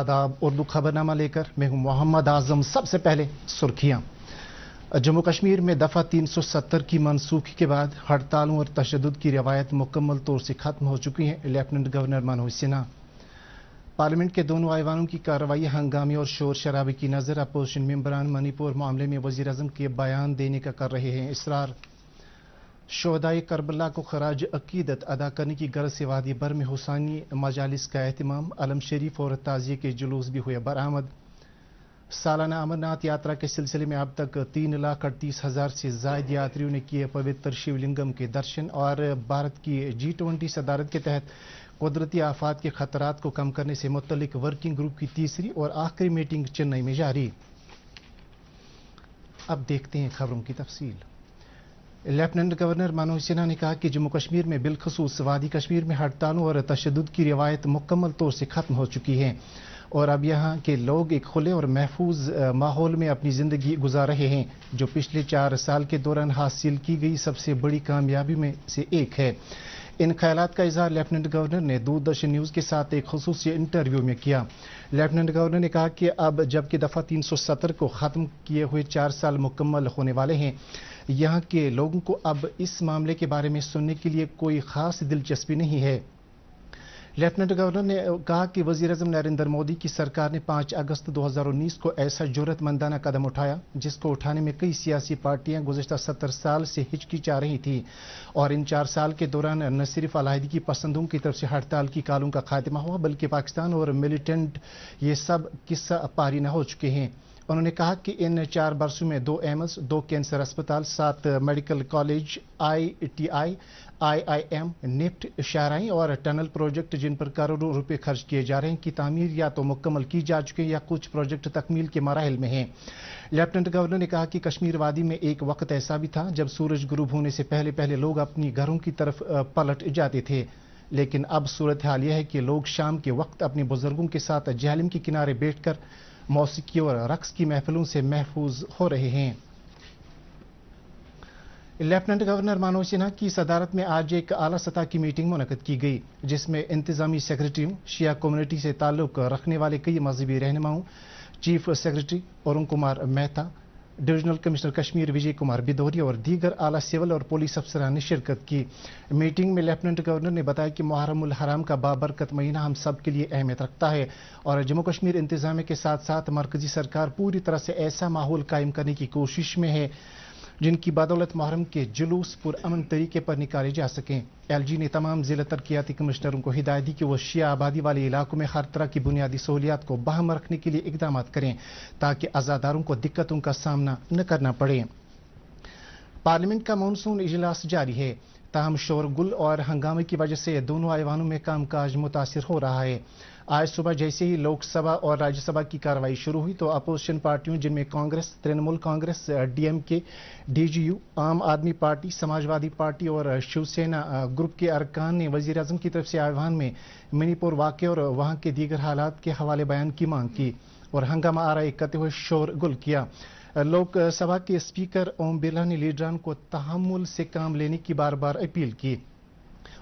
आदाब। उर्दू खबरनामा लेकर मैं हूं मोहम्मद आजम। सबसे पहले सुर्खियां। जम्मू कश्मीर में दफा 370 की मनसूखी के बाद हड़तालों और तशद्दुद की रवायत मुकम्मल तौर से खत्म हो चुकी है। Lieutenant governor Manoj Sinha. Parliament के दोनों ऐवानों की कार्रवाई हंगामे और शोर शराबे की नजर अपोजिशन मेंबरान मणिपुर मामले में वजीर अजम के बयान देने का कर रहे हैं इसरार। शोहदाए करबला को खराज अकीदत अदा करने की गरज से वादी भर में हुसैनी मजालिस का एहतमाम। अलम शरीफ और ताजिए के जुलूस भी हुए बरामद। सालाना अमरनाथ यात्रा के सिलसिले में अब तक 3,38,000 से ज्यादा यात्रियों ने किए पवित्र शिवलिंगम के दर्शन। और भारत की G20 सदारत के तहत कुदरती आफात के खतरात को कम करने से मुतल्लिक वर्किंग ग्रुप की तीसरी और आखिरी मीटिंग चेन्नई में जारी। अब देखते हैं खबरों की तफसील। लेफ्टिनेंट गवर्नर मनोज सिन्हा ने कहा कि जम्मू कश्मीर में बिलखसूस वादी कश्मीर में हड़तालों और तशद्दुद की रिवायत मुकम्मल तौर से खत्म हो चुकी है और अब यहाँ के लोग एक खुले और महफूज माहौल में अपनी ज़िंदगी गुजार रहे हैं, जो पिछले 4 साल के दौरान हासिल की गई सबसे बड़ी कामयाबी में से एक है। इन ख्यालात का इजहार लेफ्टिनेंट गवर्नर ने दूरदर्शन न्यूज़ के साथ एक खुसूसी इंटरव्यू में किया। लेफ्टिनेंट गवर्नर ने कहा कि अब जबकि दफ़ा 370 को ख़त्म किए हुए 4 साल मुकम्मल होने वाले हैं, यहाँ के लोगों को अब इस मामले के बारे में सुनने के लिए कोई ख़ास दिलचस्पी नहीं है। लेफ्टिनेंट गवर्नर ने कहा कि वज़ीर आज़म नरेंद्र मोदी की सरकार ने 5 अगस्त 2019 को ऐसा जुर्रतमंदाना कदम उठाया जिसको उठाने में कई सियासी पार्टियां गुज़िश्ता 70 साल से हिचकिचा रही थी और इन 4 साल के दौरान न सिर्फ अलाहिदगी पसंदों की तरफ से हड़ताल की कालों का खात्मा हुआ, बल्कि पाकिस्तान और मिलिटेंट ये सब किस्सा पारी न हो चुके हैं। उन्होंने कहा कि इन 4 बरसों में 2 एम्स, 2 कैंसर अस्पताल, 7 medical college, ITI, IIM, NIFT, शाहराई और टनल प्रोजेक्ट जिन पर करोड़ों रुपए खर्च किए जा रहे हैं की तामीर या तो मुकम्मल की जा चुकी है या कुछ प्रोजेक्ट तकमील के मराहिल में हैं। लेफ्टिनेंट गवर्नर ने कहा कि कश्मीर वादी में एक वक्त ऐसा भी था जब सूरज गुरूब होने से पहले पहले लोग अपनी घरों की तरफ पलट जाते थे, लेकिन अब सूरत हाल यह है कि लोग शाम के वक्त अपने बुजुर्गों के साथ जहलम के किनारे बैठकर मौसीकी और रक्स की महफिलों से महफूज हो रहे हैं। लेफ्टिनेंट गवर्नर मनोज सिन्हा की सदारत में आज एक आला सतह की मीटिंग मुनक्कद की गई, जिसमें इंतजामी सेक्रेटरियों, शिया कम्युनिटी से ताल्लुक रखने वाले कई मजहबी रहनुमाओं, chief secretary Arun Kumar Mehta, divisional commissioner Kashmir Vijay Kumar Bidhuria और दीगर आला सिविल और पुलिस अफसरान ने शिरकत की। मीटिंग में लेफ्टिनेंट गवर्नर ने बताया कि मुहर्रमुल हराम का बाबरकत महीना हम सब के लिए अहमियत रखता है और जम्मू कश्मीर इंतजामिया के साथ साथ मरकजी सरकार पूरी तरह से ऐसा माहौल कायम करने की कोशिश में है जिनकी बदौलत मुहर्रम के जुलूस पुरअमन तरीके पर निकाले जा सकें। LG ने तमाम जिला तरक्याती कमिश्नरों को हिदायत दी कि वो शिया आबादी वाले इलाकों में हर तरह की बुनियादी सहूलियात को बहाल रखने के लिए इकदाम करें ताकि अज़ादारों को दिक्कतों का सामना न करना पड़े। पार्लियामेंट का मानसून इजलास जारी है, ताहम शोरगुल और हंगामे की वजह से दोनों ऐवानों में कामकाज मुतासिर हो रहा है। आज सुबह जैसे ही लोकसभा और राज्यसभा की कार्रवाई शुरू हुई तो अपोजिशन पार्टियों जिनमें कांग्रेस, तृणमूल कांग्रेस, DMK, DGU, आम आदमी पार्टी, समाजवादी पार्टी और शिवसेना ग्रुप के अरकान ने वजीर आजम की तरफ से ऐवान में मणिपुर वाक़े और वहां के दीगर हालात के हवाले बयान की मांग की और हंगामा आराई करते हुए शोरगुल किया। लोकसभा के स्पीकर ओम बिरला ने लीडरान को तहम्मुल से काम लेने की बार बार अपील की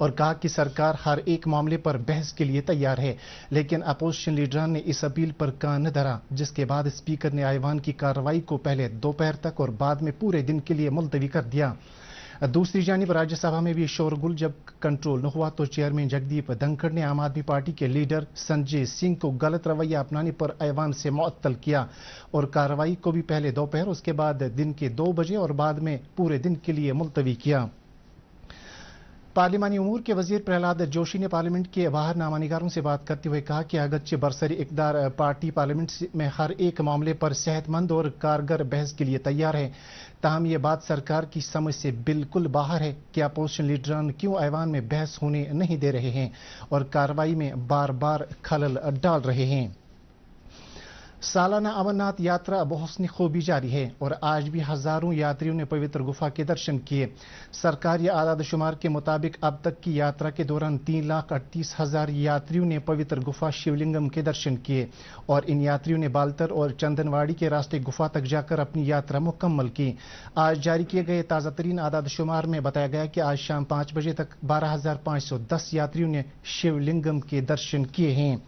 और कहा कि सरकार हर एक मामले पर बहस के लिए तैयार है, लेकिन अपोजिशन लीडरान ने इस अपील पर कान न धरा, जिसके बाद स्पीकर ने ऐवान की कार्रवाई को पहले दोपहर तक और बाद में पूरे दिन के लिए मुलतवी कर दिया। दूसरी जानिब राज्यसभा में भी शोरगुल जब कंट्रोल न हुआ तो चेयरमैन जगदीप धनखड़ ने आम आदमी पार्टी के लीडर संजय सिंह को गलत रवैया अपनाने पर ऐवान से मुअत्तल किया और कार्रवाई को भी पहले दोपहर, उसके बाद दिन के 2 बजे और बाद में पूरे दिन के लिए मुलतवी किया। पार्लिमानी उमूर के वजीर प्रहलाद जोशी ने पार्लियामेंट के बाहर नामानिगारों से बात करते हुए कहा कि अगरचे बरसरी इक़्तिदार पार्टी पार्लियामेंट में हर एक मामले पर सेहतमंद और कारगर बहस के लिए तैयार है, ताहम ये बात सरकार की समझ से बिल्कुल बाहर है कि अपोजिशन लीडरान क्यों ऐवान में बहस होने नहीं दे रहे हैं और कार्रवाई में बार बार खलल डाल रहे हैं। सालाना अमरनाथ यात्रा बहुस्न खूबी जारी है और आज भी हजारों यात्रियों ने पवित्र गुफा के दर्शन किए। सरकारी आदाद शुमार के मुताबिक अब तक की यात्रा के दौरान 3,38,000 यात्रियों ने पवित्र गुफा शिवलिंगम के दर्शन किए और इन यात्रियों ने बालतर और चंदनवाड़ी के रास्ते गुफा तक जाकर अपनी यात्रा मुकम्मल की। आज जारी किए गए ताज़ा तरीन आदाद शुमार में बताया गया कि आज शाम 5 बजे तक 12,510 यात्रियों ने शिवलिंगम के दर्शन किए हैं।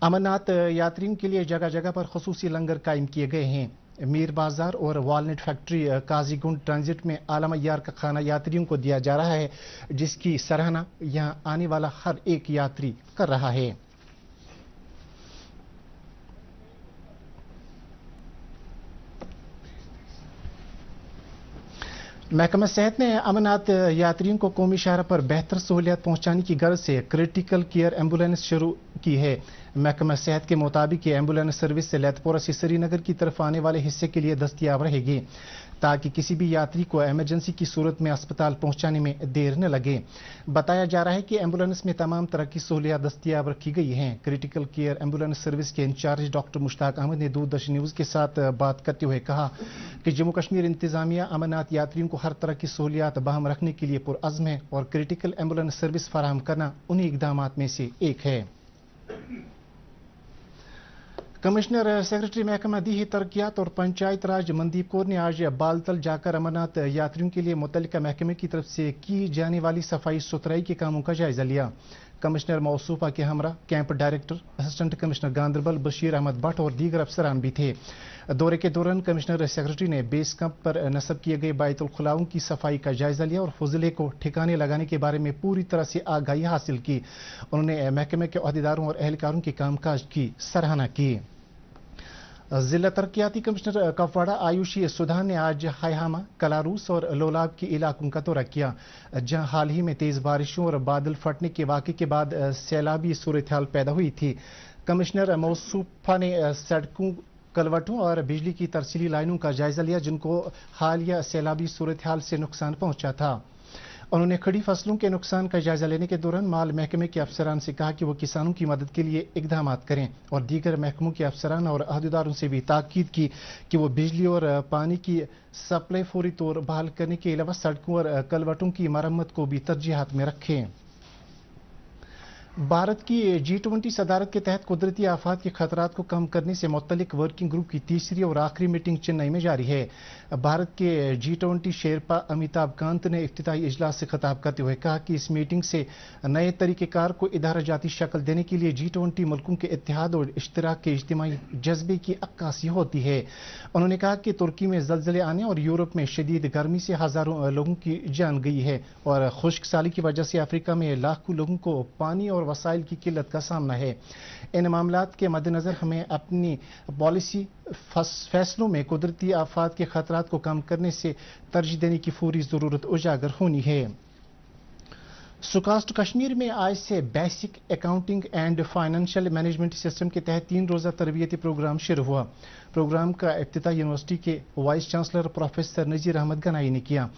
अमरनाथ यात्रियों के लिए जगह जगह पर खसूसी लंगर कायम किए गए हैं। मीर बाजार और वॉलनट फैक्ट्री काजीगुंड ट्रांजिट में आला मय्यार का खाना यात्रियों को दिया जा रहा है, जिसकी सराहना यहां आने वाला हर एक यात्री कर रहा है। महकमा सेहत ने अमरनाथ यात्रियों को कौमी शाहरा पर बेहतर सहूलियत पहुंचाने की गर्ज से क्रिटिकल केयर एम्बुलेंस शुरू की है। महकमा सेहत के मुताबिक ये एम्बुलेंस सर्विस से लेथपोरा से श्रीनगर की तरफ आने वाले हिस्से के लिए दस्तयाब रहेगी, ताकि किसी भी यात्री को इमरजेंसी की सूरत में अस्पताल पहुंचाने में देर न लगे। बताया जा रहा है कि एम्बुलेंस में तमाम तरह की सहूलियत दस्तयाब रखी गई हैं। क्रिटिकल केयर एम्बुलेंस सर्विस के इंचार्ज डॉक्टर मुश्ताक अहमद ने दूरदर्शन न्यूज के साथ बात करते हुए कहा कि जम्मू कश्मीर इंतजामिया अमरनाथ यात्रियों को हर तरह की सहूलियत बहाल रखने के लिए पुरअज़्म है और क्रिटिकल एम्बुलेंस सर्विस फराहम करना उन्हीं इकदामात में से एक है। कमिश्नर सेक्रेटरी महकमा दीही तरक्यात और पंचायत राज मनदीप कौर ने आज बालतल जाकर अमरनाथ यात्रियों के लिए मुतल्लिका महकमे की तरफ से की जाने वाली सफाई सुथराई के कामों का जायजा लिया। कमिश्नर मौसूफा के हमरा camp director, assistant commissioner Ganderbal Bashir Ahmad Bhat और दीगर अफसरान भी थे। दौरे के दौरान कमिश्नर सेक्रेटरी ने बेस कैंप पर नस्ब किए गए बैतुल खुलाओं की सफाई का जायजा लिया और फजले को ठिकाने लगाने के बारे में पूरी तरह से आगाही हासिल की। उन्होंने महकमे के अहदेदारों और एहलकारों के कामकाज की सराहना की। जिला तरक्याती कमिश्नर कपवाड़ा आयुषी सुधान ने आज हायहामा, कलारूस और लोलाब के इलाकों का दौरा किया, जहां हाल ही में तेज बारिशों और बादल फटने के वाक़े के बाद सैलाबी सूरत हाल पैदा हुई थी। कमिश्नर मौसूफा ने सड़कों, कलवटों और बिजली की तरसीली लाइनों का जायजा लिया, जिनको हालिया सैलाबी सूरत हाल से नुकसान पहुंचा था। उन्होंने खड़ी फसलों के नुकसान का जायजा लेने के दौरान माल महकमे के अफसरान से कहा कि वो किसानों की मदद के लिए इकदाम करें और दीगर महकमों के अफसरान और अहदेदारों से भी ताकीद की कि वो बिजली और पानी की सप्लाई फौरी तौर बहाल करने के अलावा सड़कों और कलवटों की मरम्मत को भी तरजीहात में रखें। भारत की G20 सदारत के तहत कुदरती आफात के खतरात को कम करने से मुतल्लिक वर्किंग ग्रुप की तीसरी और आखिरी मीटिंग चेन्नई में जारी है। भारत के G20 शेरपा अमिताभ कांत ने इफ्तिताही इजलास से खिताब करते हुए कहा कि इस मीटिंग से नए तरीक़ेकार को इदारा जाती शक्ल देने के लिए G20 मुल्कों के इत्तेहाद और इश्तराक के इज्तिमाई जज्बे की अक्कासी होती है। उन्होंने कहा कि तुर्की में ज़लज़ले आने और यूरोप में शदीद गर्मी से हज़ारों लोगों की जान गई है और खुश्क साली की वजह से अफ्रीका में लाखों लोगों को पानी और वसाइल की किल्लत का सामना है। इन मामलात के मद्देनजर हमें अपनी पॉलिसी फैसलों में कुदरती आफात के खतरात को कम करने से तरजीह देने की फौरी जरूरत उजागर होनी है। सुकास्ट कश्मीर में आज से basic accounting and financial management system के तहत 3 रोज़ा तरबियती प्रोग्राम शुरू हुआ। प्रोग्राम का इफ्तिताह यूनिवर्सिटी के vice chancellor professor Nazir Ahmad Ganai ने किया।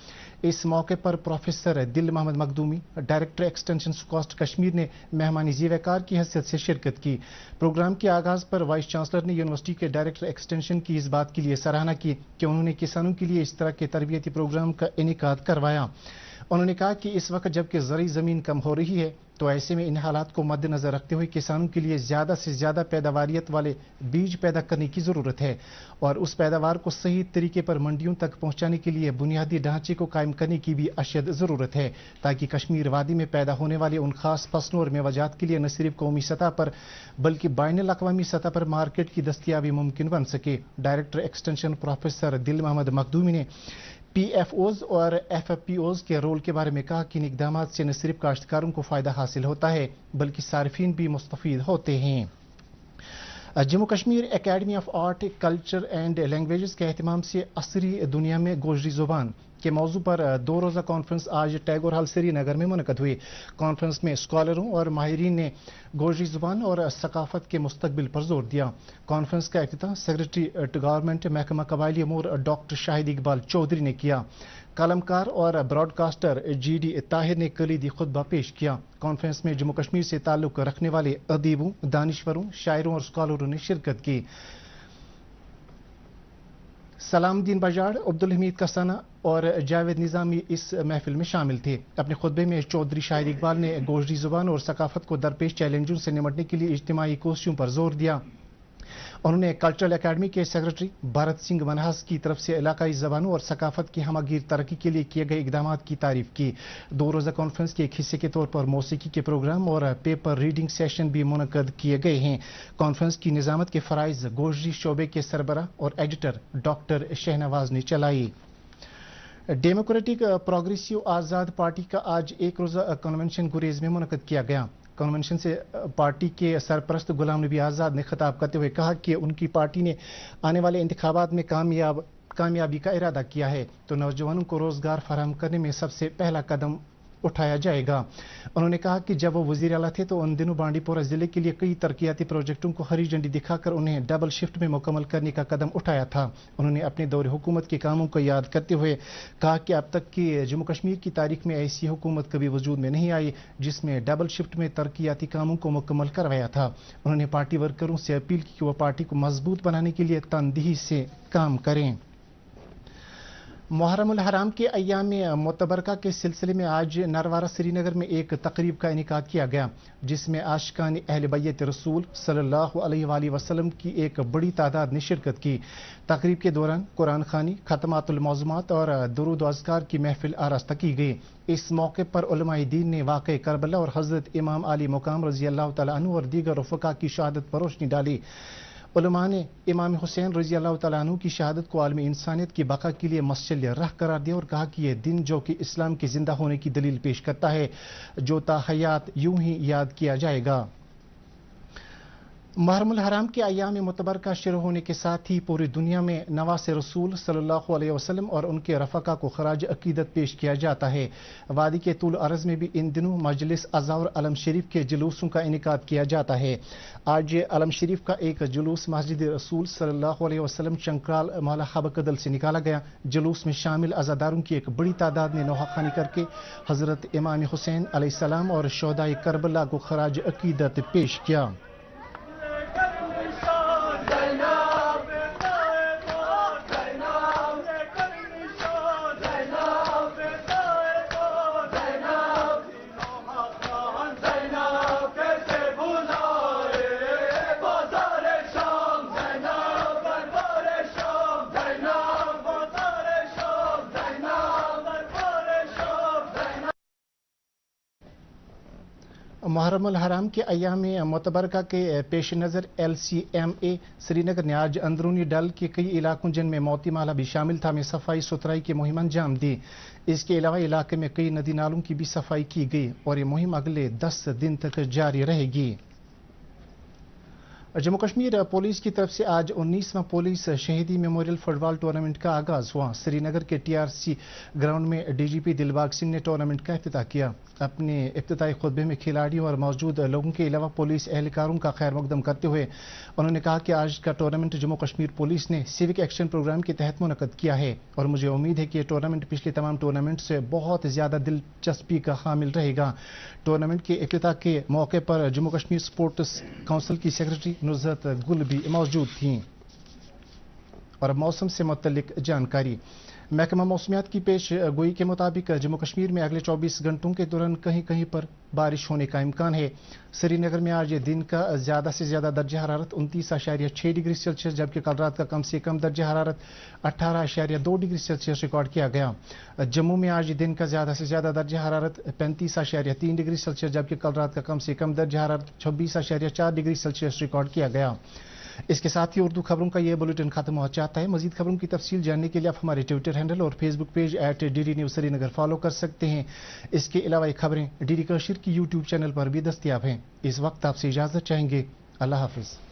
इस मौके पर प्रोफेसर दिल मोहम्मद मखदूमी, डायरेक्टर एक्सटेंशन सुकास्ट कश्मीर ने मेहमानी ज़ीवकार की हैसियत से शिरकत की। प्रोग्राम के आगाज़ पर वाइस चांसलर ने यूनिवर्सिटी के डायरेक्टर एक्सटेंशन की इस बात के लिए सराहना की कि उन्होंने किसानों के लिए इस तरह के तरबियती प्रोग्राम का इनेकाद करवाया। उन्होंने कहा कि इस वक्त जबकि ज़रई ज़मीन कम हो रही है, तो ऐसे में इन हालात को मद्देनजर रखते हुए किसानों के लिए ज़्यादा से ज़्यादा पैदावारियत वाले बीज पैदा करने की ज़रूरत है और उस पैदावार को सही तरीके पर मंडियों तक पहुंचाने के लिए बुनियादी ढांचे को कायम करने की भी अशद ज़रूरत है, ताकि कश्मीर वादी में पैदा होने वाले उन खास फसलों और मेवाजात के लिए न सिर्फ कौमी सतह पर बल्कि बैनुल अक़वामी सतह पर मार्केट की दस्तयाबी मुमकिन बन सके। डायरेक्टर एक्सटेंशन प्रोफेसर दिल मोहम्मद मखदूमी ने PFOs और FFPOs के रोल के बारे में कहा कि इन इक़दामात से न सिर्फ काश्तकारों को फ़ायदा हासिल होता है बल्कि सार्फिन भी मुस्तफ़ीद होते हैं। Jammu Kashmir academy of art, culture and languages के एहतमाम से असरी दुनिया में गोजरी ज़ुबान के मौजू पर 2 रोज़ा कॉन्फ्रेंस आज टैगोर हॉल श्रीनगर में मुनक़द हुई। कॉन्फ्रेंस में स्कॉलरों और माहिरीन ने गोजरी ज़ुबान और सकाफ़त के मुस्तक़बिल पर जोर दिया। कॉन्फ्रेंस का इफ्तिताह सेक्रेटरी गवर्नमेंट महकमा कबायली अमूर डॉक्टर शाहिद इकबाल चौधरी ने किया। कलमकार और ब्रॉडकास्टर GD ताहिर ने कलीदी खुतबा पेश किया। कॉन्फ्रेंस में जम्मू कश्मीर से ताल्लुक़ रखने वाले अदीबों, दानिश्वरों, शायरों और स्कॉलरों ने शिरकत की। सलामुद्दीन बजाड़, अब्दुल हमीद कसाना और जावेद निज़ामी इस महफिल में शामिल थे। अपने खुतबे में चौधरी शाहिद इकबाल ने गोजरी ज़ुबान और सकाफ़त को दरपेश चैलेंजों से निमटने के लिए इज्तिमाई कोशिशों पर जोर दिया। उन्होंने कल्चरल एकेडमी के सेक्रेटरी भरत सिंह मनहास की तरफ से इलाकाई जबानों और सकाफत की हमगीर तरक्की के लिए किए गए इकदाम की तारीफ की। 2 रोज़ा कॉन्फ्रेंस के एक हिस्से के तौर पर मौसीकी के प्रोग्राम और पेपर रीडिंग सेशन भी मुनक्कद किए गए हैं। कॉन्फ्रेंस की निजामत के फराइज गोश्ती शोबे के सरबरा और एडिटर डॉक्टर शहनवाज ने चलाई। डेमोक्रेटिक प्रोग्रेसिव आज़ाद पार्टी का आज एक रोज़ा कन्वेंशन गुरेज में मुनक्कद किया गया। कन्वेंशन से पार्टी के सरपरस्त गुलाम नबी आज़ाद ने खिताब करते हुए कहा कि उनकी पार्टी ने आने वाले इंतखाबात में कामयाबी का इरादा किया है तो नौजवानों को रोजगार फराहम करने में सबसे पहला कदम उठाया जाएगा। उन्होंने कहा कि जब वो वजीर आला थे तो उन दिनों बांडीपोरा जिले के लिए कई तरक्याती प्रोजेक्टों को हरी झंडी दिखाकर उन्हें डबल शिफ्ट में मुकम्मल करने का कदम उठाया था। उन्होंने अपने दौरे हुकूमत के कामों को याद करते हुए कहा कि अब तक की जम्मू कश्मीर की तारीख में ऐसी हुकूमत कभी वजूद में नहीं आई जिसमें डबल शिफ्ट में तरक्याती कामों को मुकम्मल करवाया था। उन्होंने पार्टी वर्करों से अपील की कि वह पार्टी को मजबूत बनाने के लिए तनदेही से काम करें। मुहर्रम उल हराम के अय्याम मुतबरका के सिलसिले में आज नरवारा श्रीनगर में एक तकरीब का इनेकाद किया गया जिसमें आशिकान अहले बैत रसूल सल्लल्लाहु अलैहि वसल्लम की एक बड़ी तादाद ने शिरकत की। तकरीब के दौरान कुरान खानी, खतमातुल मौज़ूमात और दुरूद अज़कार की महफिल आरास्ता की गई। इस मौके पर उलमाए दीन ने वाक़े करबला और हज़रत इमाम अली मुक़ाम रज़ी अल्लाह तआला अन्हु और दीगर रफ़क़ा की शहादत पर रोशनी डाली। उलमा ने इमाम हुसैन रज़ी अल्लाह तआला अन्हु की शहादत को आलमी इंसानियत की बका के लिए मशअल राह करार दिया और कहा कि यह दिन जो कि इस्लाम के जिंदा होने की दलील पेश करता है जो ता हयात यूं ही याद किया जाएगा। मुहर्रम उल हराम के अय्याम मुतबरका शुरू होने के साथ ही पूरी दुनिया में नवासे रसूल सल्लल्लाहु अलैहि वसल्लम और उनके रफ़क़ा को खराज अकीदत पेश किया जाता है। वादी के तूल अर्ज़ में भी इन दिनों मजलिस अज़ा और अलम शरीफ के जुलूसों का इनेकाद किया जाता है। आज अलम शरीफ का एक जुलूस मस्जिद रसूल सल्लल्लाहु अलैहि वसल्लम चंक्राल मौला हबकदल से निकाला गया। जुलूस में शामिल अज़ादारों की एक बड़ी तादाद ने नौहाखानी करके हज़रत इमाम हुसैन अलैहिस्सलाम और शोहदाए करबला को खराज अकीदत पेश किया। मुहर्रम उल हराम के अय्याम मुतबरका के पेश नज़र LCMA श्रीनगर ने आज अंदरूनी डल के कई इलाकों जिनमें मोती माला भी शामिल था में सफाई सुथराई की मुहिम अंजाम दी। इसके अलावा इलाके में कई नदी नालों की भी सफाई की गई और ये मुहिम अगले 10 दिन तक जारी रहेगी। जम्मू कश्मीर पुलिस की तरफ से आज 19वां पुलिस शहीदी मेमोरियल फुटबॉल टूर्नामेंट का आगाज हुआ। श्रीनगर के TRC ग्राउंड में DGP दिलबाग सिंह ने टूर्नामेंट का इफ्तिताह किया। अपने इफ्तिताई खुतबे में खिलाड़ियों और मौजूद लोगों के अलावा पुलिस एहलकारों का खैर मकदम करते हुए उन्होंने कहा कि आज का टूर्नामेंट जम्मू कश्मीर पुलिस ने सिविक एक्शन प्रोग्राम के तहत मुनक्कद किया है और मुझे उम्मीद है कि यह टूर्नामेंट पिछले तमाम टूर्नामेंट से बहुत ज़्यादा दिलचस्पी का हामिल रहेगा। टूर्नामेंट के इफ्तिताह के मौके पर जम्मू कश्मीर स्पोर्ट्स काउंसिल की सेक्रेटरी नुज़रत गुल भी मौजूद थीं। और मौसम से मुतल्लिक जानकारी, महकमा मौसमियात की पेश गोई के मुताबिक जम्मू कश्मीर में अगले 24 घंटों के दौरान कहीं कहीं पर बारिश होने का इम्कान है। श्रीनगर में आज दिन का ज़्यादा से ज़्यादा दर्जा हरारत 29.6 डिग्री सेल्सियस जबकि कल रात का कम से कम दर्जा हरारत 18.2 डिग्री सेल्सियस रिकॉर्ड किया गया। जम्मू में आज दिन का ज़्यादा से ज़्यादा दर्जा हरारत 35.3 डिग्री सेल्सियस जबकि कल रात का कम से कम दर्जा हरारत 26.4 डिग्री सेल्सियस रिकॉर्ड किया गया। इसके साथ ही उर्दू खबरों का यह बुलेटिन खत्म हो जाता है। मजीद खबरों की तफसील जानने के लिए आप हमारे ट्विटर हैंडल और Facebook page @DD news Srinagar follow कर सकते हैं। इसके अलावा ये खबरें DD कश्मीर की यूट्यूब चैनल पर भी दस्तियाब हैं। इस वक्त आपसे इजाज़त चाहेंगे। अल्लाह हाफिज़।